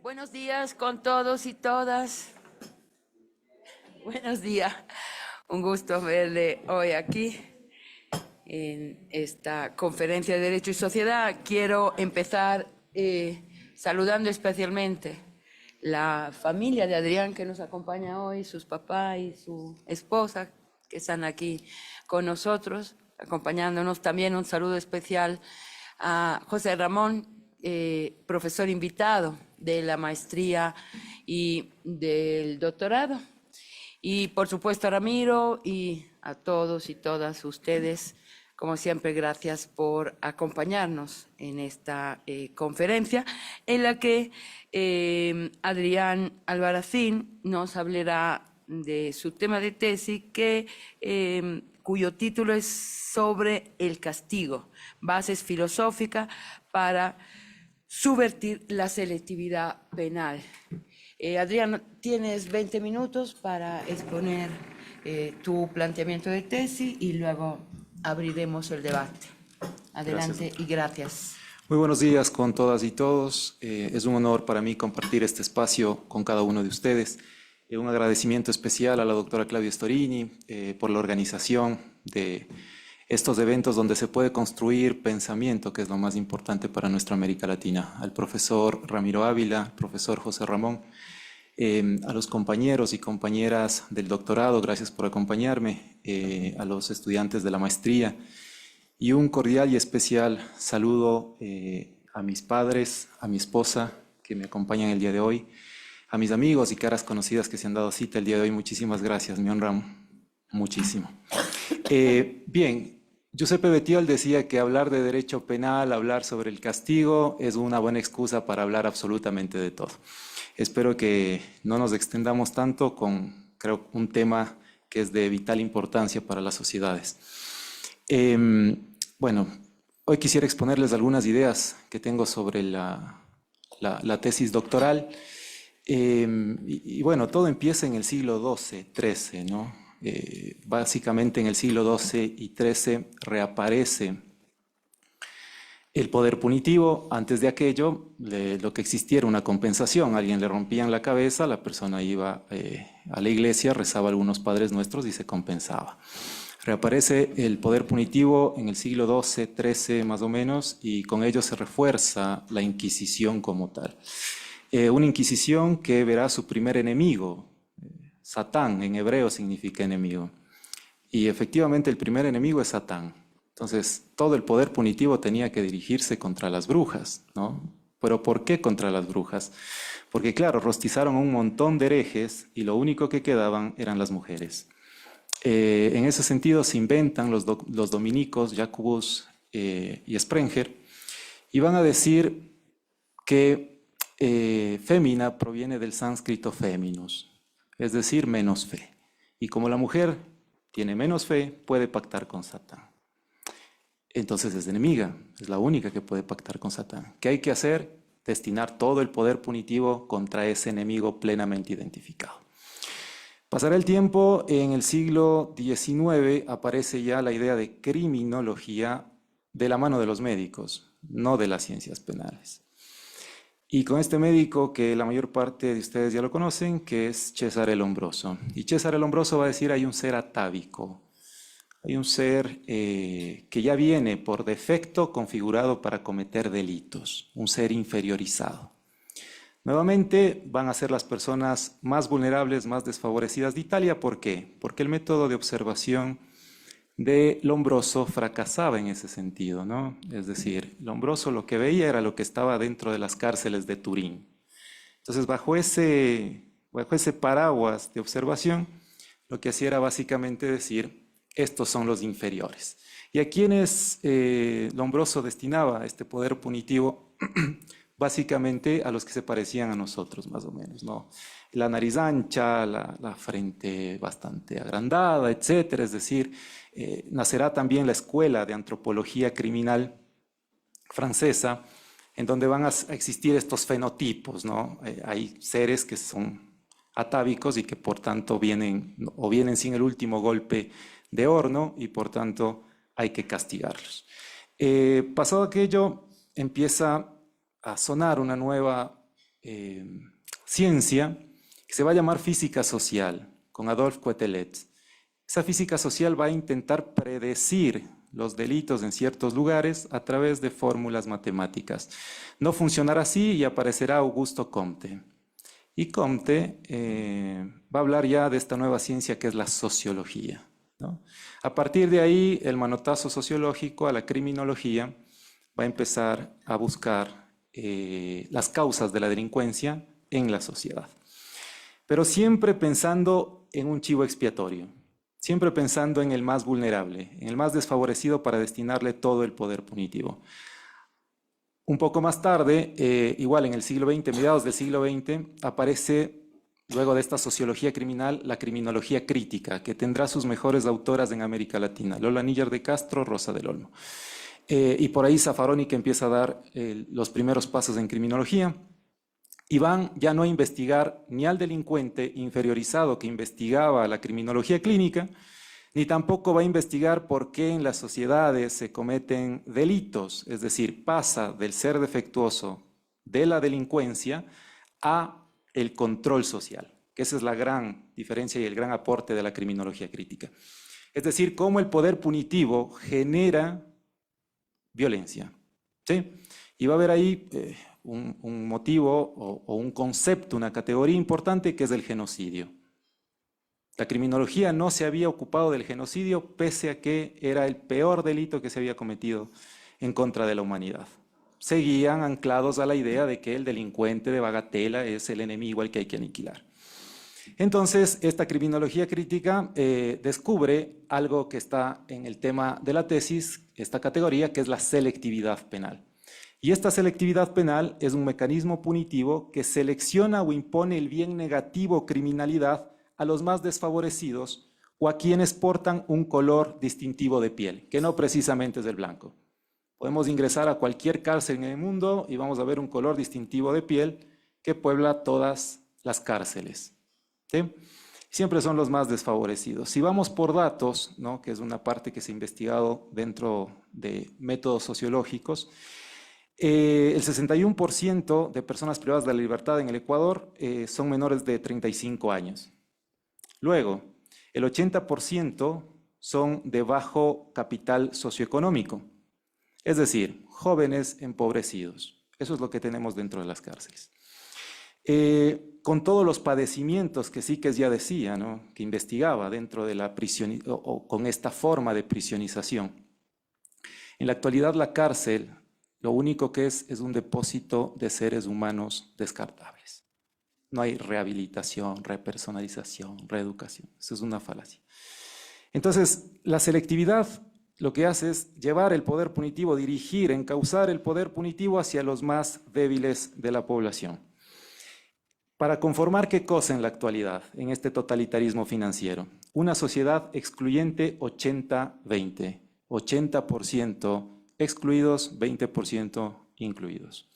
Buenos días con todos y todas. Buenos días. Un gusto verle hoy aquí en esta conferencia de Derecho y Sociedad. Quiero empezar saludando especialmente la familia de Adrián que nos acompaña hoy, sus papás y su esposa que están aquí con nosotros, acompañándonos. También un saludo especial a José Ramón, profesor invitado de la maestría y del doctorado. Y por supuesto a Ramiro y a todos y todas ustedes, como siempre, gracias por acompañarnos en esta conferencia en la que Adrián Albarracín nos hablará de su tema de tesis cuyo título es sobre el castigo, bases filosóficas para subvertir la selectividad penal. Adrián, tienes 20 minutos para exponer tu planteamiento de tesis y luego abriremos el debate. Adelante. Gracias. Y gracias. Muy buenos días con todas y todos. Es un honor para mí compartir este espacio con cada uno de ustedes. Un agradecimiento especial a la doctora Claudia Storini por la organización de estos eventos donde se puede construir pensamiento, que es lo más importante para nuestra América Latina. Al profesor Ramiro Ávila, al profesor José Ramón, a los compañeros y compañeras del doctorado, gracias por acompañarme, a los estudiantes de la maestría, y un cordial y especial saludo a mis padres, a mi esposa, que me acompañan el día de hoy, a mis amigos y caras conocidas que se han dado cita el día de hoy. Muchísimas gracias, me honran muchísimo. Bien, Giuseppe Bettiol decía que hablar de derecho penal, hablar sobre el castigo, es una buena excusa para hablar absolutamente de todo. Espero que no nos extendamos tanto con, creo, un tema que es de vital importancia para las sociedades. Bueno, hoy quisiera exponerles algunas ideas que tengo sobre la tesis doctoral. Bueno, todo empieza en el siglo XII, XIII, ¿no? Básicamente en el siglo XII y XIII reaparece el poder punitivo. Antes de aquello, lo que existía era una compensación. A alguien le rompían la cabeza, la persona iba a la iglesia, rezaba algunos Padres Nuestros y se compensaba. Reaparece el poder punitivo en el siglo XII, XIII más o menos, y con ello se refuerza la Inquisición como tal. Una Inquisición que verá su primer enemigo. Satán en hebreo significa enemigo. Y efectivamente el primer enemigo es Satán. Entonces, todo el poder punitivo tenía que dirigirse contra las brujas, ¿no? ¿Pero por qué contra las brujas? Porque, claro, rostizaron un montón de herejes y lo único que quedaban eran las mujeres. En ese sentido se inventan los dominicos, Jacobus y Sprenger, y van a decir que fémina proviene del sánscrito feminus, es decir, menos fe. Y como la mujer tiene menos fe, puede pactar con Satán. Entonces es enemiga, es la única que puede pactar con Satán. ¿Qué hay que hacer? Destinar todo el poder punitivo contra ese enemigo plenamente identificado. Pasará el tiempo, en el siglo XIX aparece ya la idea de criminología de la mano de los médicos, no de las ciencias penales. Y con este médico que la mayor parte de ustedes ya lo conocen, que es Cesare Lombroso. Y Cesare Lombroso va a decir, hay un ser atávico. Hay un ser que ya viene por defecto configurado para cometer delitos, un ser inferiorizado. Nuevamente van a ser las personas más vulnerables, más desfavorecidas de Italia. ¿Por qué? Porque el método de observación de Lombroso fracasaba en ese sentido, ¿no? Es decir, Lombroso lo que veía era lo que estaba dentro de las cárceles de Turín. Entonces, bajo ese paraguas de observación, lo que hacía era básicamente decir, estos son los inferiores. ¿Y a quiénes Lombroso destinaba este poder punitivo? Básicamente a los que se parecían a nosotros, más o menos, ¿no? La nariz ancha, la frente bastante agrandada, etcétera. Es decir, nacerá también la escuela de antropología criminal francesa, en donde van a existir estos fenotipos, ¿no? Hay seres que son atávicos y que por tanto vienen sin el último golpe de horno y por tanto hay que castigarlos. Pasado aquello, empieza a sonar una nueva ciencia que se va a llamar física social, con Adolphe Quetelet. Esa física social va a intentar predecir los delitos en ciertos lugares a través de fórmulas matemáticas. No funcionará así y aparecerá Augusto Comte. Y Comte va a hablar ya de esta nueva ciencia que es la sociología, ¿no? A partir de ahí, el manotazo sociológico a la criminología va a empezar a buscar las causas de la delincuencia en la sociedad. Pero siempre pensando en un chivo expiatorio, siempre pensando en el más vulnerable, en el más desfavorecido para destinarle todo el poder punitivo. Un poco más tarde, igual en el siglo XX, mediados del siglo XX, aparece, luego de esta sociología criminal, la criminología crítica, que tendrá sus mejores autoras en América Latina, Lola Níller de Castro, Rosa del Olmo. Y por ahí Zaffaroni, que empieza a dar los primeros pasos en criminología, y van ya no a investigar ni al delincuente inferiorizado que investigaba la criminología clínica, ni tampoco va a investigar por qué en las sociedades se cometen delitos, es decir, pasa del ser defectuoso de la delincuencia a el control social, que esa es la gran diferencia y el gran aporte de la criminología crítica. Es decir, cómo el poder punitivo genera violencia, ¿sí? Y va a haber ahí un motivo o un concepto, una categoría importante que es el genocidio. La criminología no se había ocupado del genocidio pese a que era el peor delito que se había cometido en contra de la humanidad. Seguían anclados a la idea de que el delincuente de bagatela es el enemigo al que hay que aniquilar. Entonces, esta criminología crítica descubre algo que está en el tema de la tesis, esta categoría, que es la selectividad penal. Y esta selectividad penal es un mecanismo punitivo que selecciona o impone el bien negativo criminalidad a los más desfavorecidos o a quienes portan un color distintivo de piel, que no precisamente es el blanco. Podemos ingresar a cualquier cárcel en el mundo y vamos a ver un color distintivo de piel que puebla todas las cárceles, ¿sí? Siempre son los más desfavorecidos. Si vamos por datos, ¿no?, que es una parte que se ha investigado dentro de métodos sociológicos, el 61% de personas privadas de la libertad en el Ecuador son menores de 35 años. Luego, el 80% son de bajo capital socioeconómico, es decir, jóvenes empobrecidos. Eso es lo que tenemos dentro de las cárceles. Con todos los padecimientos que Síquez ya decía, ¿no?, que investigaba dentro de la prisión o con esta forma de prisionización. En la actualidad la cárcel lo único que es un depósito de seres humanos descartables. No hay rehabilitación, repersonalización, reeducación. Eso es una falacia. Entonces, la selectividad lo que hace es llevar el poder punitivo, dirigir, encauzar el poder punitivo hacia los más débiles de la población. Para conformar qué cosa en la actualidad, en este totalitarismo financiero. Una sociedad excluyente 80-20, 80% excluidos, 20% incluidos.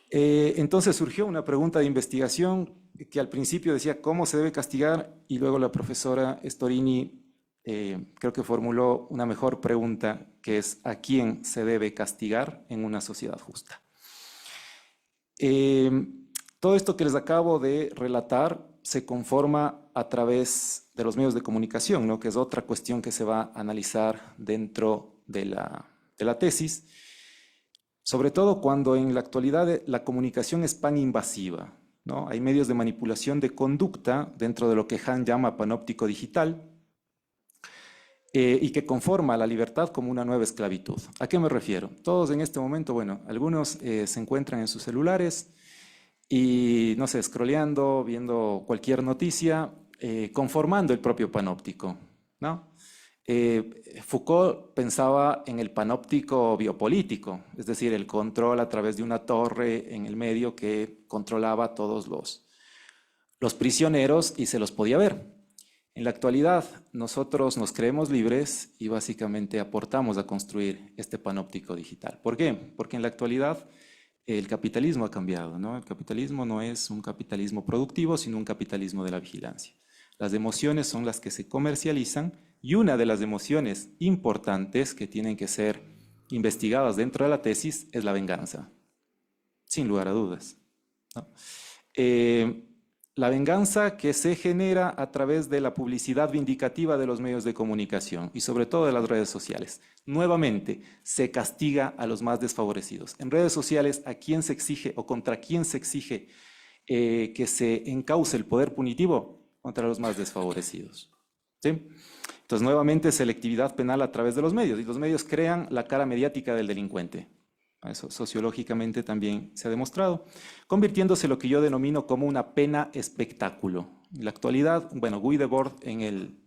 Entonces surgió una pregunta de investigación que al principio decía cómo se debe castigar y luego la profesora Storini creo que formuló una mejor pregunta que es ¿a quién se debe castigar en una sociedad justa? Todo esto que les acabo de relatar se conforma a través de los medios de comunicación, ¿no?, que es otra cuestión que se va a analizar dentro de la tesis, sobre todo cuando en la actualidad la comunicación es pan invasiva, ¿no? Hay medios de manipulación de conducta dentro de lo que Han llama panóptico digital y que conforma la libertad como una nueva esclavitud. ¿A qué me refiero? Todos en este momento, bueno, algunos se encuentran en sus celulares y, no sé, scrolleando, viendo cualquier noticia, conformando el propio panóptico, ¿no? Foucault pensaba en el panóptico biopolítico, es decir, el control a través de una torre en el medio que controlaba a todos los prisioneros y se los podía ver. En la actualidad, nosotros nos creemos libres y básicamente aportamos a construir este panóptico digital. ¿Por qué? Porque en la actualidad el capitalismo ha cambiado, ¿no? El capitalismo no es un capitalismo productivo, sino un capitalismo de la vigilancia. Las emociones son las que se comercializan y una de las emociones importantes que tienen que ser investigadas dentro de la tesis es la venganza, sin lugar a dudas. ¿no? La venganza que se genera a través de la publicidad vindicativa de los medios de comunicación y sobre todo de las redes sociales. Nuevamente, se castiga a los más desfavorecidos. En redes sociales, ¿a quién se exige o contra quién se exige que se encauce el poder punitivo? Contra los más desfavorecidos. ¿Sí? Entonces, nuevamente, selectividad penal a través de los medios. Y los medios crean la cara mediática del delincuente. Eso sociológicamente también se ha demostrado, convirtiéndose en lo que yo denomino como una pena espectáculo. En la actualidad, bueno, Guy Debord en el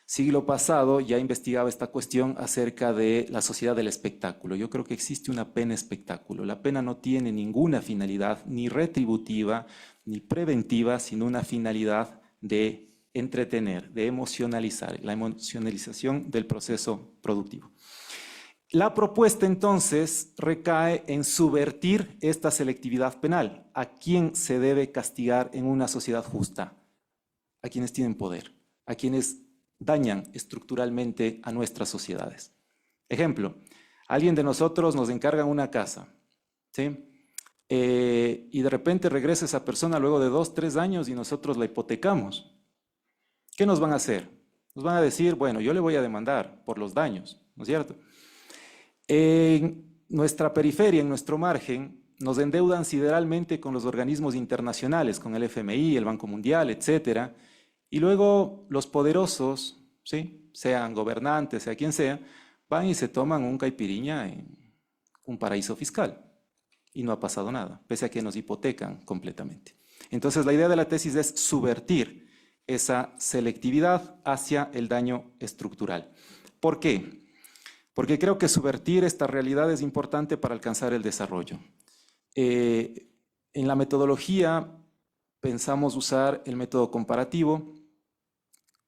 siglo pasado ya investigaba esta cuestión acerca de la sociedad del espectáculo. Yo creo que existe una pena espectáculo. La pena no tiene ninguna finalidad, ni retributiva, ni preventiva, sino una finalidad de entretener, de emocionalizar, la emocionalización del proceso productivo. La propuesta entonces recae en subvertir esta selectividad penal. ¿A quién se debe castigar en una sociedad justa? A quienes tienen poder, a quienes dañan estructuralmente a nuestras sociedades. Ejemplo, alguien de nosotros nos encarga una casa, ¿sí? Y de repente regresa esa persona luego de 2, 3 años y nosotros la hipotecamos. ¿Qué nos van a hacer? Nos van a decir, bueno, yo le voy a demandar por los daños, ¿no es cierto? En nuestra periferia, en nuestro margen, nos endeudan sideralmente con los organismos internacionales, con el FMI, el Banco Mundial, etcétera, y luego los poderosos, ¿sí? Sean gobernantes, sea quien sea, van y se toman un caipiriña en un paraíso fiscal y no ha pasado nada, pese a que nos hipotecan completamente. Entonces la idea de la tesis es subvertir esa selectividad hacia el daño estructural. ¿Por qué? Porque creo que subvertir esta realidad es importante para alcanzar el desarrollo. En la metodología pensamos usar el método comparativo,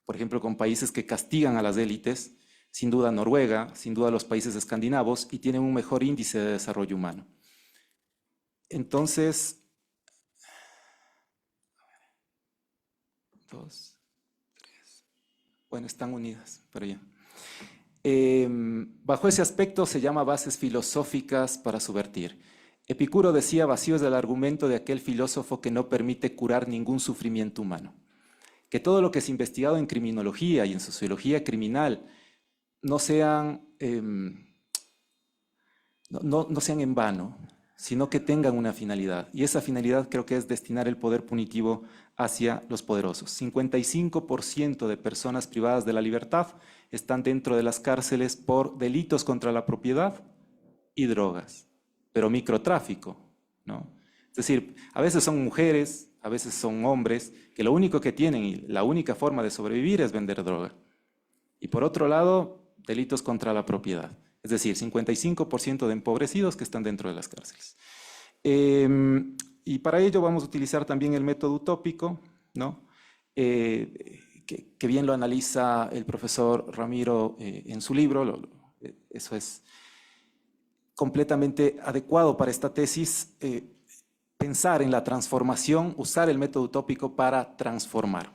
por ejemplo, con países que castigan a las élites, sin duda Noruega, sin duda los países escandinavos, y tienen un mejor índice de desarrollo humano. Entonces, 2, 3, bueno, están unidas, pero ya. Bajo ese aspecto se llama bases filosóficas para subvertir. Epicuro decía, vacío es el argumento de aquel filósofo que no permite curar ningún sufrimiento humano. Que todo lo que es investigado en criminología y en sociología criminal no sean en vano, sino que tengan una finalidad. Y esa finalidad creo que es destinar el poder punitivo hacia los poderosos. 55% de personas privadas de la libertad están dentro de las cárceles por delitos contra la propiedad y drogas, pero microtráfico, ¿no? Es decir, a veces son mujeres, a veces son hombres, que lo único que tienen y la única forma de sobrevivir es vender droga. Y por otro lado, delitos contra la propiedad. Es decir, 55% de empobrecidos que están dentro de las cárceles. Y para ello vamos a utilizar también el método utópico, ¿no? Que bien lo analiza el profesor Ramiro en su libro. Eso es completamente adecuado para esta tesis, pensar en la transformación, usar el método utópico para transformar.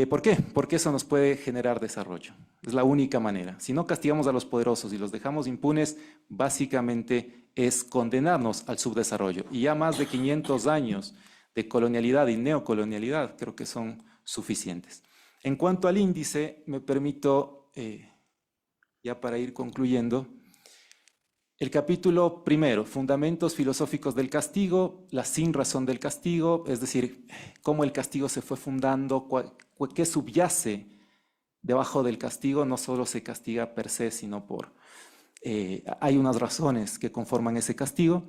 ¿Por qué? Porque eso nos puede generar desarrollo. Es la única manera. Si no castigamos a los poderosos y los dejamos impunes, básicamente es condenarnos al subdesarrollo. Y ya más de 500 años de colonialidad y neocolonialidad creo que son suficientes. En cuanto al índice, me permito, ya para ir concluyendo, el capítulo primero, fundamentos filosóficos del castigo, la sinrazón del castigo, es decir, cómo el castigo se fue fundando, qué subyace debajo del castigo. No solo se castiga per se, sino hay unas razones que conforman ese castigo.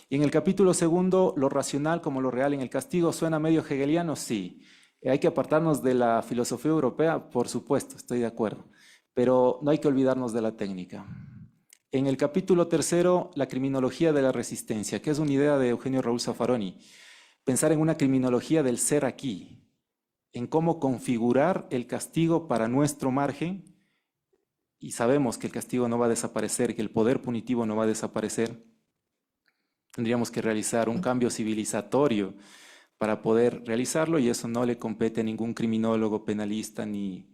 Y en el capítulo segundo, lo racional como lo real en el castigo, ¿suena medio hegeliano? Sí. Hay que apartarnos de la filosofía europea, por supuesto, estoy de acuerdo, pero no hay que olvidarnos de la técnica. En el capítulo tercero, la criminología de la resistencia, que es una idea de Eugenio Raúl Zaffaroni. Pensar en una criminología del ser aquí, en cómo configurar el castigo para nuestro margen, y sabemos que el castigo no va a desaparecer, que el poder punitivo no va a desaparecer. Tendríamos que realizar un cambio civilizatorio para poder realizarlo, y eso no le compete a ningún criminólogo, penalista, ni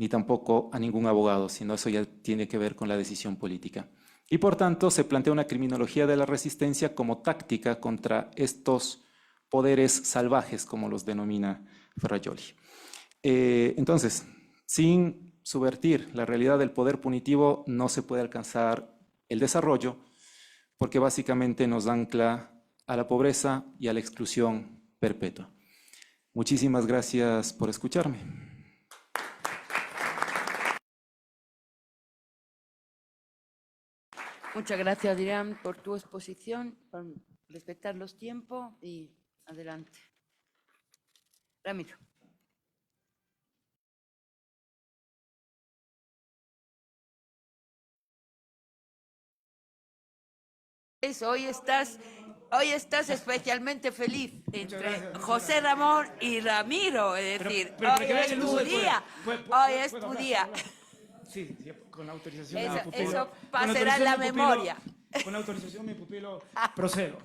tampoco a ningún abogado, sino eso ya tiene que ver con la decisión política. Y por tanto se plantea una criminología de la resistencia como táctica contra estos poderes salvajes, como los denomina Ferrajoli. Entonces, sin subvertir la realidad del poder punitivo no se puede alcanzar el desarrollo, porque básicamente nos ancla a la pobreza y a la exclusión perpetua. Muchísimas gracias por escucharme. Muchas gracias, Adrián, por tu exposición, por respetar los tiempos y adelante. Ramiro. Hoy estás especialmente feliz entre José Ramón y Ramiro, es decir, hoy es tu día, hoy es tu día. Sí, con la autorización de mi pupilo. Eso pasará en la memoria. Con la autorización de mi pupilo, procedo.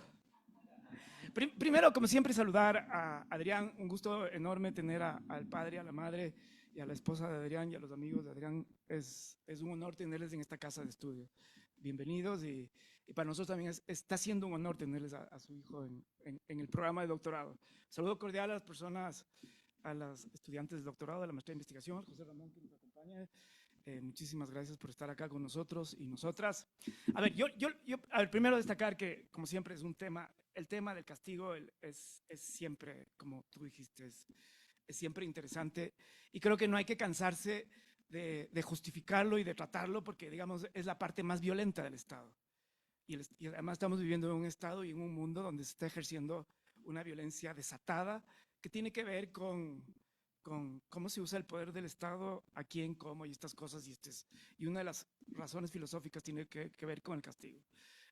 Primero, como siempre, saludar a Adrián. Un gusto enorme tener al padre, a la madre y a la esposa de Adrián y a los amigos de Adrián. Es un honor tenerles en esta casa de estudio. Bienvenidos y para nosotros también está siendo un honor tenerles a su hijo en el programa de doctorado. Saludo cordial a las personas, a las estudiantes del doctorado, de la maestría de investigación, José Ramón, que nos acompaña. Muchísimas gracias por estar acá con nosotros y nosotras. A ver, primero destacar que, como siempre, es un tema, el tema del castigo es siempre, como tú dijiste, es siempre interesante, y creo que no hay que cansarse de justificarlo y de tratarlo, porque, digamos, es la parte más violenta del Estado. Y además estamos viviendo en un Estado y en un mundo donde se está ejerciendo una violencia desatada que tiene que ver con cómo se usa el poder del Estado, a quién, cómo y estas cosas. Y una de las razones filosóficas tiene que ver con el castigo.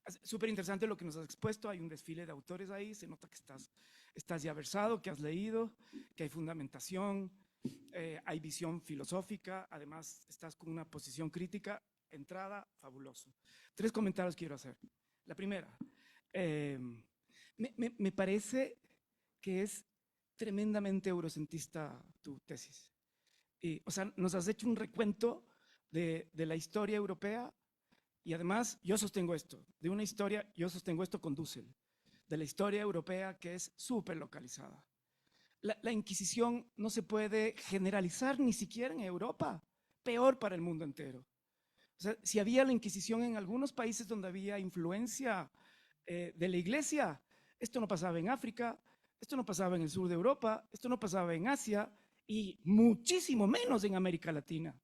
Es súper interesante lo que nos has expuesto. Hay un desfile de autores ahí. Se nota que estás ya versado, que has leído, que hay fundamentación, hay visión filosófica. Además, estás con una posición crítica. Entrada, fabuloso. 3 comentarios quiero hacer. La primera, me parece que es tremendamente eurocentrista tu tesis. O sea, nos has hecho un recuento de la historia europea, y además yo sostengo esto, de una historia, yo sostengo esto con Dussel, de la historia europea que es súper localizada. La Inquisición no se puede generalizar ni siquiera en Europa, peor para el mundo entero. O sea, si había la Inquisición en algunos países donde había influencia de la Iglesia, esto no pasaba en África, esto no pasaba en el sur de Europa, esto no pasaba en Asia y muchísimo menos en América Latina.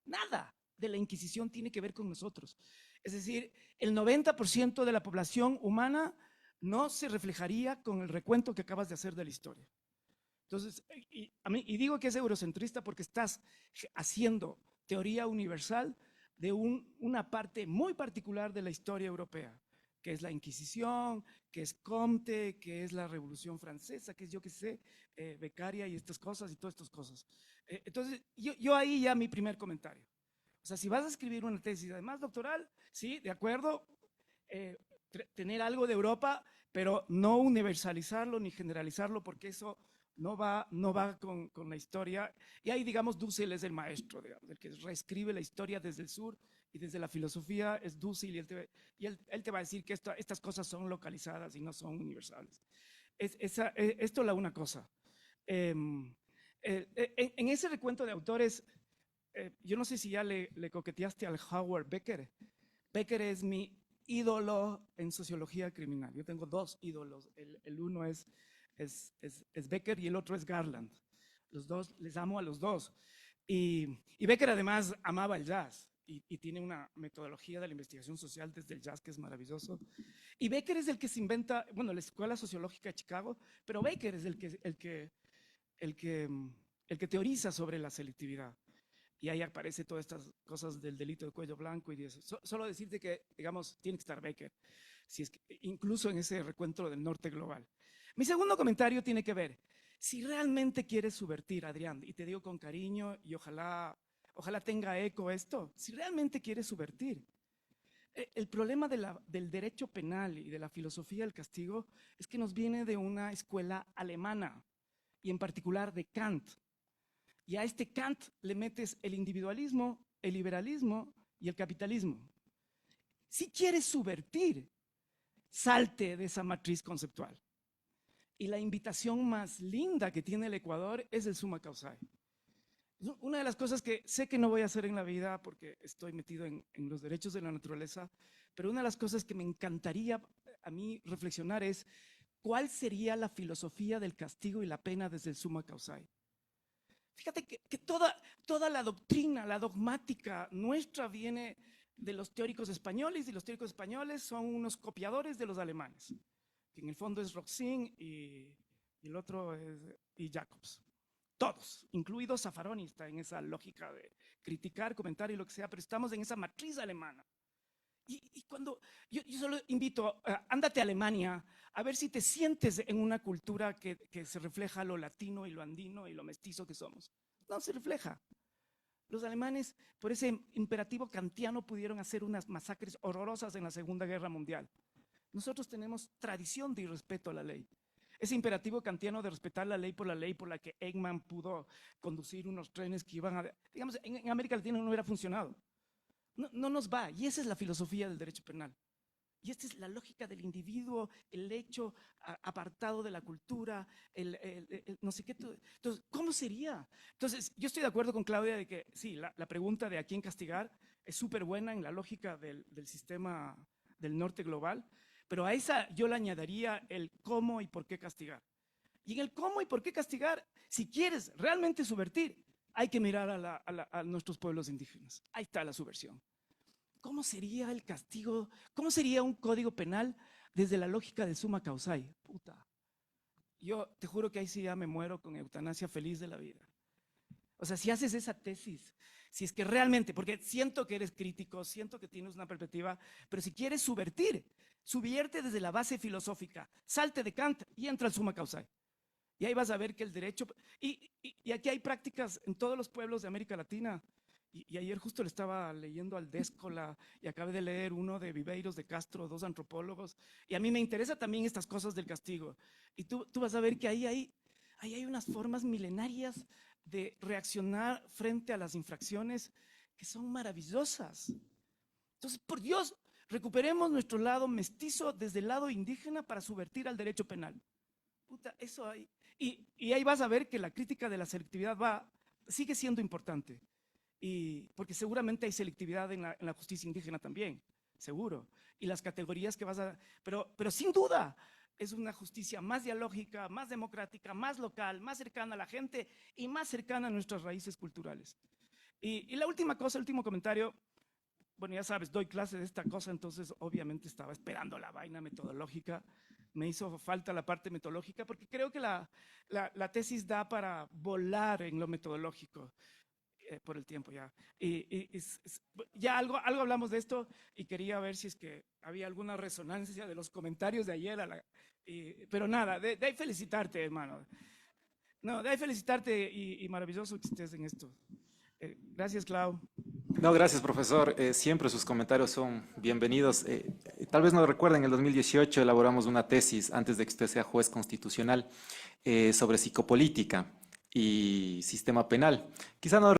Nada de la Inquisición tiene que ver con nosotros. Es decir, el 90% de la población humana no se reflejaría con el recuento que acabas de hacer de la historia. Entonces, y digo que es eurocentrista porque estás haciendo teoría universal de una parte muy particular de la historia europea, que es la Inquisición, que es Comte, que es la Revolución Francesa, que es, yo qué sé, Beccaria y estas cosas y todas estas cosas. Entonces, yo ahí ya mi primer comentario. O sea, si vas a escribir una tesis, además doctoral, sí, de acuerdo, tener algo de Europa, pero no universalizarlo ni generalizarlo, porque eso no va con la historia. Y ahí, digamos, Dussel es el maestro, digamos, el que reescribe la historia desde el sur, y desde la filosofía es Dussel, y él te va a decir que estas cosas son localizadas y no son universales. Esto es una cosa. En ese recuento de autores, yo no sé si ya le coqueteaste al Howard Becker. Becker es mi ídolo en sociología criminal. Yo tengo 2 ídolos. El uno es Becker y el otro es Garland. Los dos, les amo a los dos. Y Becker además amaba el jazz y tiene una metodología de la investigación social desde el jazz que es maravilloso. Y Becker es el que se inventa, bueno, la Escuela Sociológica de Chicago, pero Becker es el que teoriza sobre la selectividad. Y ahí aparece todas estas cosas del delito de cuello blanco y de eso. Solo decirte que, digamos, tiene que estar Becker, si es que, incluso en ese recuento del norte global. Mi segundo comentario tiene que ver, si realmente quieres subvertir, Adrián, y te digo con cariño y ojalá tenga eco esto, si realmente quieres subvertir, el problema del derecho penal y de la filosofía del castigo es que nos viene de una escuela alemana, y en particular de Kant. Y a este Kant le metes el individualismo, el liberalismo y el capitalismo. Si quieres subvertir, salte de esa matriz conceptual. Y la invitación más linda que tiene el Ecuador es el summa causae. Una de las cosas que sé que no voy a hacer en la vida porque estoy metido en los derechos de la naturaleza, pero una de las cosas que me encantaría a mí reflexionar es cuál sería la filosofía del castigo y la pena desde el summa causae. Fíjate que toda la doctrina, la dogmática nuestra viene de los teóricos españoles, y los teóricos españoles son unos copiadores de los alemanes, que en el fondo es Roxin y el otro es Jacobs. Todos, incluido Zaffaroni, está en esa lógica de criticar, comentar y lo que sea, pero estamos en esa matriz alemana. Y cuando yo solo invito, ándate a Alemania, a ver si te sientes en una cultura que se refleja lo latino y lo andino y lo mestizo que somos. No se refleja. Los alemanes, por ese imperativo kantiano, pudieron hacer unas masacres horrorosas en la Segunda Guerra Mundial. Nosotros tenemos tradición de irrespeto a la ley. Ese imperativo kantiano de respetar la ley por la que Eggman pudo conducir unos trenes que iban a… Digamos, en América Latina no hubiera funcionado. No nos va, y esa es la filosofía del derecho penal. Y esta es la lógica del individuo, el hecho apartado de la cultura, no sé qué. Entonces, ¿cómo sería? Entonces, yo estoy de acuerdo con Claudia de que sí, la pregunta de a quién castigar es súper buena en la lógica del sistema del norte global, pero a esa yo le añadiría el cómo y por qué castigar. Y en el cómo y por qué castigar, si quieres realmente subvertir, hay que mirar a nuestros pueblos indígenas. Ahí está la subversión. ¿Cómo sería el castigo? ¿Cómo sería un código penal desde la lógica de summa causae? Puta. Yo te juro que ahí sí ya me muero con eutanasia feliz de la vida. O sea, si haces esa tesis, si es que realmente, porque siento que eres crítico, siento que tienes una perspectiva, pero si quieres subvertir, subvierte desde la base filosófica, salte de Kant y entra al summa causae. Y ahí vas a ver que el derecho… Y aquí hay prácticas en todos los pueblos de América Latina. Y ayer justo le estaba leyendo al Déscola y acabé de leer uno de Viveiros de Castro, dos antropólogos. Y a mí me interesa también estas cosas del castigo. Y tú vas a ver que ahí hay unas formas milenarias de reaccionar frente a las infracciones que son maravillosas. Entonces, por Dios, recuperemos nuestro lado mestizo desde el lado indígena para subvertir al derecho penal. Puta, eso hay. Y ahí vas a ver que la crítica de la selectividad sigue siendo importante. Porque seguramente hay selectividad en la justicia indígena también, seguro. Y las categorías que vas a… Pero sin duda, es una justicia más dialógica, más democrática, más local, más cercana a la gente y más cercana a nuestras raíces culturales. Y la última cosa, el último comentario, bueno, ya sabes, doy clase de esta cosa, entonces obviamente estaba esperando la vaina metodológica. Me hizo falta la parte metodológica porque creo que la tesis da para volar en lo metodológico por el tiempo ya. Ya algo hablamos de esto y quería ver si es que había alguna resonancia de los comentarios de ayer. Pero nada, de ahí felicitarte, hermano. No, de ahí felicitarte y maravilloso que estés en esto. Gracias, Clau. No, gracias, profesor. Siempre sus comentarios son bienvenidos. Tal vez no recuerden, en el 2018 elaboramos una tesis, antes de que usted sea juez constitucional, sobre psicopolítica y sistema penal. Quizá no